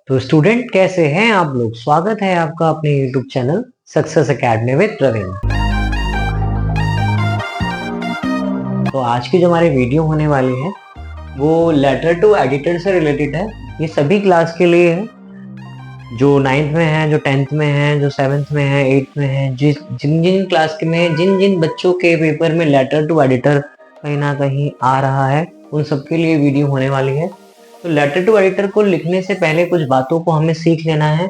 तो स्टूडेंट कैसे हैं आप लोग। स्वागत है आपका अपने YouTube channel success academy with Praveen. तो आज की जो हमारी वीडियो होने वाली है वो लेटर टू एडिटर से रिलेटेड है। ये सभी क्लास के लिए है, जो 9th में है, जो 10th में है, जो 7th में है, 8th में है, जिन जिन क्लास के में जिन जिन बच्चों के पेपर में लेटर टू एडिटर कहीं ना कहीं आ रहा है उन सबके लिए वीडियो होने वाली है। तो लेटर टू एडिटर को लिखने से पहले कुछ बातों को हमें सीख लेना है,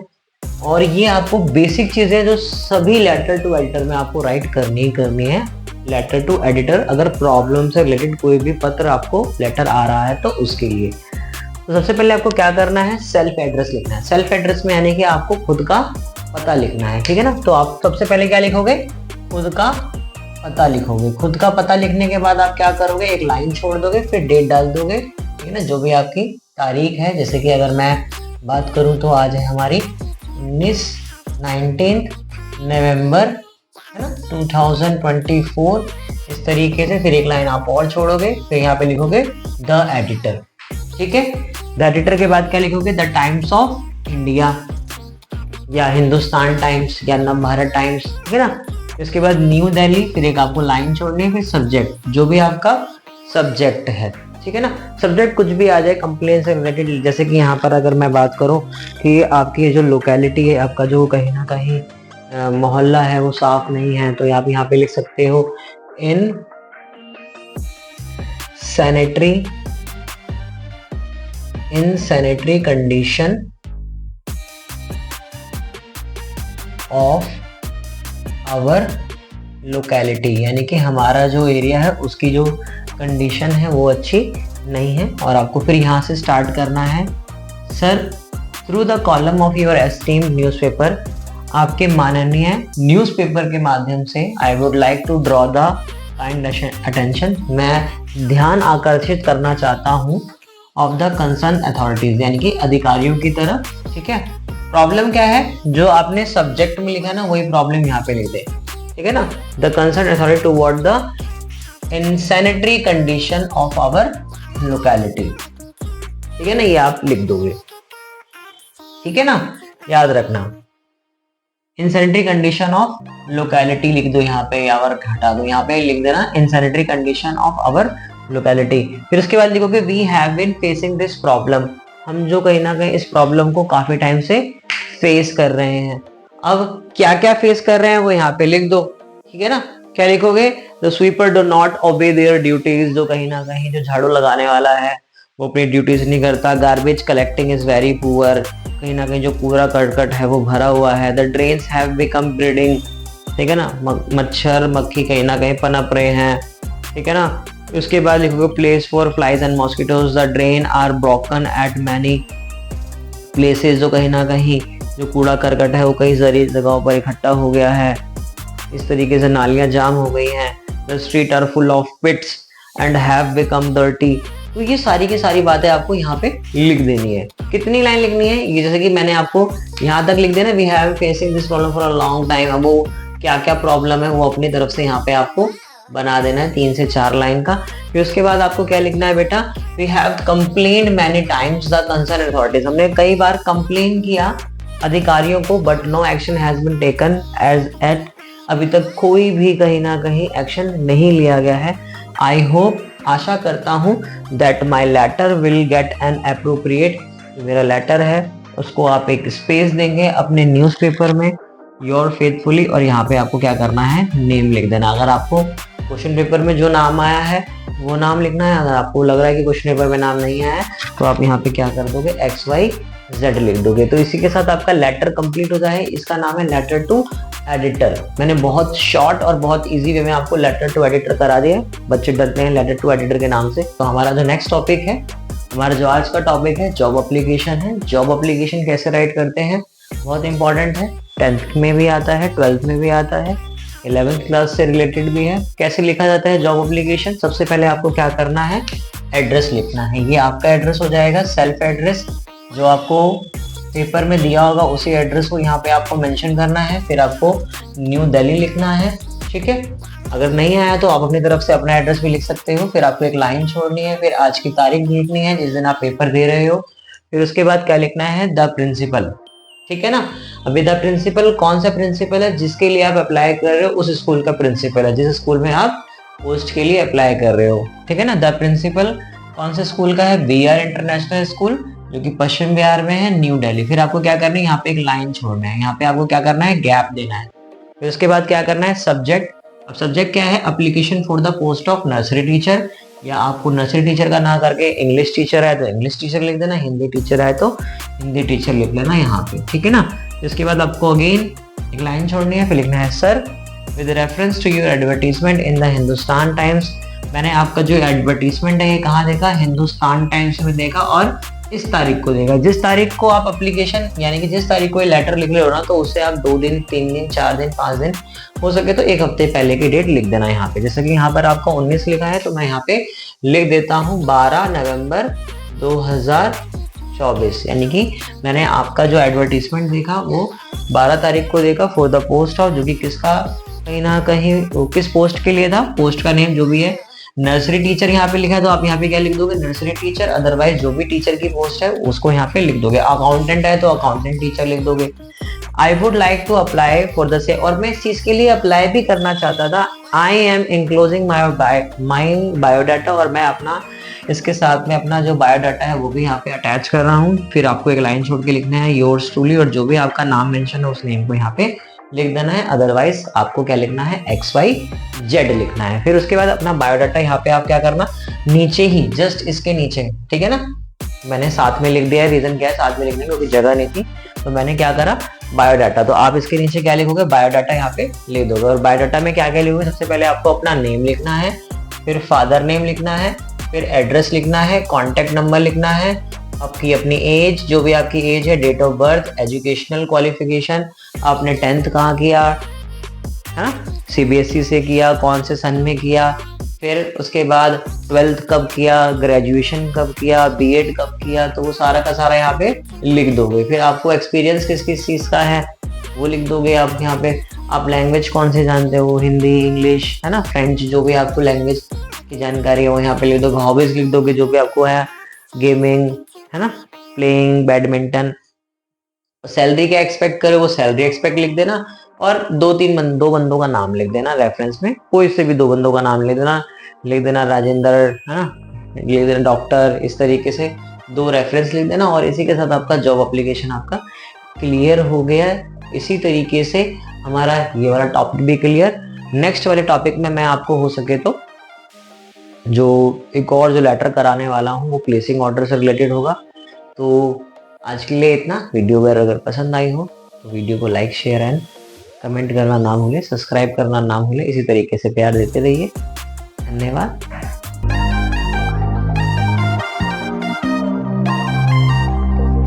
और ये आपको बेसिक चीजें जो सभी लेटर टू एडिटर में आपको राइट करनी ही करनी है। लेटर टू एडिटर, अगर प्रॉब्लम से रिलेटेड कोई भी पत्र आपको लेटर आ रहा है तो उसके लिए तो सबसे पहले आपको क्या करना है, सेल्फ एड्रेस लिखना है। सेल्फ एड्रेस में यानी कि आपको खुद का पता लिखना है, ठीक है ना। तो आप सबसे पहले क्या लिखोगे, खुद का पता लिखोगे। खुद का पता लिखने के बाद आप क्या करोगे, एक लाइन छोड़ दोगे, फिर डेट डाल दोगे, ठीक है ना, जो भी आपकी तारीख है। जैसे कि अगर मैं बात करूं तो आज है हमारी 19 नवंबर, है ना, 2024। इस तरीके से फिर एक लाइन आप और छोड़ोगे, फिर यहाँ पे लिखोगे द एडिटर, ठीक है। द एडिटर के बाद क्या लिखोगे, द टाइम्स ऑफ इंडिया या हिंदुस्तान टाइम्स या नवभारत टाइम्स, ठीक है ना। इसके बाद न्यू दिल्ली, फिर एक आपको लाइन छोड़नी है, फिर सब्जेक्ट, जो भी आपका सब्जेक्ट है, ठीक है ना। सब्जेक्ट कुछ भी आ जाए कंप्लेन से रिलेटेड। जैसे कि यहाँ पर अगर मैं बात करूँ कि आपकी जो लोकेलिटी है, आपका जो कहीं ना कहीं मोहल्ला है वो साफ नहीं है, तो आप यहाँ पे लिख सकते हो in sanitary condition of our locality, यानी कि हमारा जो एरिया है उसकी जो कंडीशन है वो अच्छी नहीं है। और आपको फिर यहाँ से स्टार्ट करना है, sir through the column of your esteemed newspaper, आपके माननीय न्यूज़पेपर के माध्यम से I would like to draw the kind attention, मैं ध्यान आकर्षित करना चाहता हूँ, ऑफ द कंसर्न अथॉरिटीज, यानी कि अधिकारियों की तरफ, ठीक है। प्रॉब्लम क्या है, जो आपने सब्जेक्ट में लिखा ना वही प्रॉब्लम यहाँ पे लिख दे, ठीक है ना। The concern authority toward the insanitary condition of our locality, ठीक है ना, ये आप लिख दोगे, ठीक है ना, याद रखना। insanitary condition of locality लिख दो यहाँ पे, या हटा दो, यहाँ पे लिख देना insanitary condition of our locality। फिर उसके बाद लिखोगे we have been facing this problem, हम जो कहीं ना कहीं इस प्रॉब्लम को काफी टाइम से फेस कर रहे हैं। अब क्या क्या फेस कर रहे हैं वो यहाँ पे लिख दो, ठीक है ना। क्या लिखोगे, the sweeper do not obey their duties, जो कहीं ना कहीं जो झाड़ू लगाने वाला है वो अपनी ड्यूटीज नहीं करता। Garbage collecting is very poor, कहीं ना कहीं जो कूड़ा करकट है वो भरा हुआ है। The drains have become breeding, ठीक है ना, मच्छर मक्खी कहीं ना कहीं पनप रहे हैं, ठीक है ना। उसके बाद लिखोगे place for flies and mosquitoes, the drain are broken at many places, जो कहीं ना कहीं जो कूड़ा करकट है वो कई सारी जगहों पर इकट्ठा हो गया है, इस तरीके से नालियां जाम हो गई हैं। The street are full of pits and have become dirty. तो ये सारी की सारी बातें आपको यहाँ पे लिख देनी है। कितनी लाइन लिखनी है, ये जैसे कि मैंने आपको यहाँ तक लिख देना, we have facing this problem for a long time. अब वो क्या क्या प्रॉब्लम है वो अपनी तरफ से यहाँ पे आपको बना देना है, 3 से 4 लाइन का। फिर उसके बाद आपको क्या लिखना है बेटा, we have complained many times the concern authorities, हमने कई बार कंप्लेन किया अधिकारियों को, but no action has been taken as at, अभी तक कोई भी कहीं ना कहीं एक्शन नहीं लिया गया है। आई होप, आशा करता हूँ, that my letter will get an appropriate, मेरा लेटर है उसको आप एक स्पेस देंगे अपने न्यूज़पेपर में, योर फेथफुली, और यहाँ पे आपको क्या करना है, नेम लिख देना। अगर आपको क्वेश्चन पेपर में जो नाम आया है वो नाम लिखना है, अगर आपको लग रहा है कि क्वेश्चन पेपर में नाम नहीं आया है तो आप यहाँ पे क्या कर दोगे, XYZ लिख दोगे। तो इसी के साथ आपका लेटर कंप्लीट हो जाए। इसका नाम है लेटर टू एडिटर। मैंने बहुत शॉर्ट और बहुत इजी वे में आपको लेटर टू एडिटर करा दिया। बच्चे डरते हैं लेटर टू एडिटर के नाम से। तो हमारा जो नेक्स्ट टॉपिक है, हमारा जो आज का टॉपिक है, जॉब एप्लीकेशन है। जॉब एप्लीकेशन कैसे राइट करते हैं, बहुत इंपॉर्टेंट है। 10th में भी आता है, 12th में भी आता है, 11th क्लास से रिलेटेड भी है। कैसे लिखा जाता है जॉब एप्लीकेशन, सबसे पहले आपको क्या करना है, एड्रेस लिखना है। ये आपका एड्रेस हो जाएगा, सेल्फ एड्रेस, जो आपको पेपर में दिया होगा उसी एड्रेस को यहाँ पे आपको मेंशन करना है। फिर आपको न्यू दिल्ली लिखना है, ठीक है। अगर नहीं आया तो आप अपनी तरफ से अपना एड्रेस भी लिख सकते हो। फिर आपको एक लाइन छोड़नी है, फिर आज की तारीख लिखनी है जिस दिन आप पेपर दे रहे हो। फिर उसके बाद क्या लिखना है, द प्रिंसिपल, ठीक है ना। अभी द प्रिंसिपल कौन सा प्रिंसिपल है, जिसके लिए आप अप्लाई कर रहे हो उस स्कूल का प्रिंसिपल है, जिस स्कूल में आप पोस्ट के लिए अप्लाई कर रहे हो, ठीक है ना। द प्रिंसिपल कौन से स्कूल का है, BR इंटरनेशनल स्कूल, जो कि पश्चिम बिहार में है, न्यू दिल्ली। फिर आपको क्या करना है, यहाँ पे एक लाइन छोड़ना है, यहाँ पे आपको क्या करना है, गैप देना है। फिर उसके बाद क्या करना है, सब्जेक्ट। अब सब्जेक्ट क्या है, application for the post of nursery teacher, या आपको नर्सरी टीचर का ना करके इंग्लिश टीचर है तो इंग्लिश टीचर लिख देना, हिंदी टीचर है तो हिंदी टीचर लिख लेना यहाँ पे, ठीक है ना। इसके बाद आपको अगेन एक लाइन छोड़नी है, फिर लिखना है sir with reference to your advertisement in the Hindustan Times. मैंने आपका जो एडवर्टीजमेंट है ये कहाँ देखा, हिंदुस्तान टाइम्स में देखा, और इस तारीख को देखा। जिस तारीख को आप एप्लीकेशन यानी कि जिस तारीख को ये लेटर लिख रहे हो ना, तो उससे आप 2 दिन 3 दिन 4 दिन 5 दिन हो सके तो 1 हफ्ते पहले की डेट लिख देना यहाँ पे। जैसे कि यहाँ पर आपका 19 लिखा है तो मैं यहाँ पे लिख देता हूँ 12 नवंबर 2024, यानी कि मैंने आपका जो एडवर्टीजमेंट देखा वो 12 तारीख को देखा फॉर द पोस्ट ऑफ, जो कि किसका कहीं ना कहीं किस पोस्ट के लिए था, पोस्ट का नेम जो भी है नर्सरी टीचर यहाँ पे लिखा है तो आप यहाँ पे क्या लिख दोगे, नर्सरी टीचर। अदरवाइज जो भी टीचर की पोस्ट है उसको यहाँ पे लिख दोगे। अकाउंटेंट है तो अकाउंटेंट टीचर लिख दोगे। I would like to apply for the से, और मैं इस चीज के लिए अप्लाई भी करना चाहता था। I am enclosing my biodata, और मैं अपना इसके साथ में अपना जो बायोडाटा है वो भी यहाँ पे अटैच कर रहा हूँ। फिर आपको एक लाइन छोड़ के लिखना है योर्स ट्रूली, और जो भी आपका नाम मेंशन है उस नेम को यहाँ पे लिख देना है। अदरवाइज आपको क्या लिखना है, XYZ लिखना है। फिर उसके बाद अपना बायोडाटा यहाँ पे आप क्या करना, नीचे ही जस्ट इसके नीचे, ठीक है ना। मैंने साथ में लिख दिया है, रीजन क्या है साथ में लिखने, क्योंकि जगह नहीं थी तो मैंने क्या करा, बायोडाटा। तो आप इसके नीचे क्या लिखोगे, बायोडाटा यहाँ पे लिख दोगे। और बायोडाटा में क्या क्या लिखोगे, सबसे पहले आपको अपना नेम लिखना है, फिर फादर नेम लिखना है, फिर एड्रेस लिखना है, कॉन्टेक्ट नंबर लिखना है, आपकी अपनी एज, जो भी आपकी एज है, date of birth, educational qualification, आपने 10th कहाँ किया है ना, CBSE से किया, कौन से सन में किया, फिर उसके बाद 12th कब किया, ग्रेजुएशन कब किया, B.Ed कब किया, तो वो सारा का सारा यहाँ पे लिख दोगे। फिर आपको एक्सपीरियंस किस किस चीज़ का है वो लिख दोगे आप यहाँ पे। आप लैंग्वेज कौन से जानते हो, हिंदी, इंग्लिश, है ना, फ्रेंच, जो भी आपको लैंग्वेज की जानकारी है वो यहाँ पे लिख दोगे। हॉबीज लिख दोगे, जो भी आपको है, गेमिंग, है ना, प्लेइंग बैडमिंटन। सैलरी क्या एक्सपेक्ट करे वो सैलरी एक्सपेक्ट लिख देना, और 2 बंदों का नाम लिख देना रेफरेंस में, कोई से भी 2 बंदों का नाम लिख देना राजेंद्र, है ना, लिख देना डॉक्टर, इस तरीके से 2 रेफरेंस लिख देना। और इसी के साथ आपका जॉब एप्लीकेशन आपका क्लियर हो गया है। इसी तरीके से हमारा ये वाला टॉपिक भी क्लियर। नेक्स्ट वाले टॉपिक में मैं आपको हो सके तो जो एक और जो लेटर कराने वाला हूँ वो प्लेसिंग ऑर्डर से रिलेटेड होगा। तो आज के लिए इतना। वीडियो अगर पसंद आई हो तो वीडियो को लाइक, शेयर एंड कमेंट करना ना भूलें, सब्सक्राइब करना ना भूलें। इसी तरीके से प्यार देते रहिए। धन्यवाद।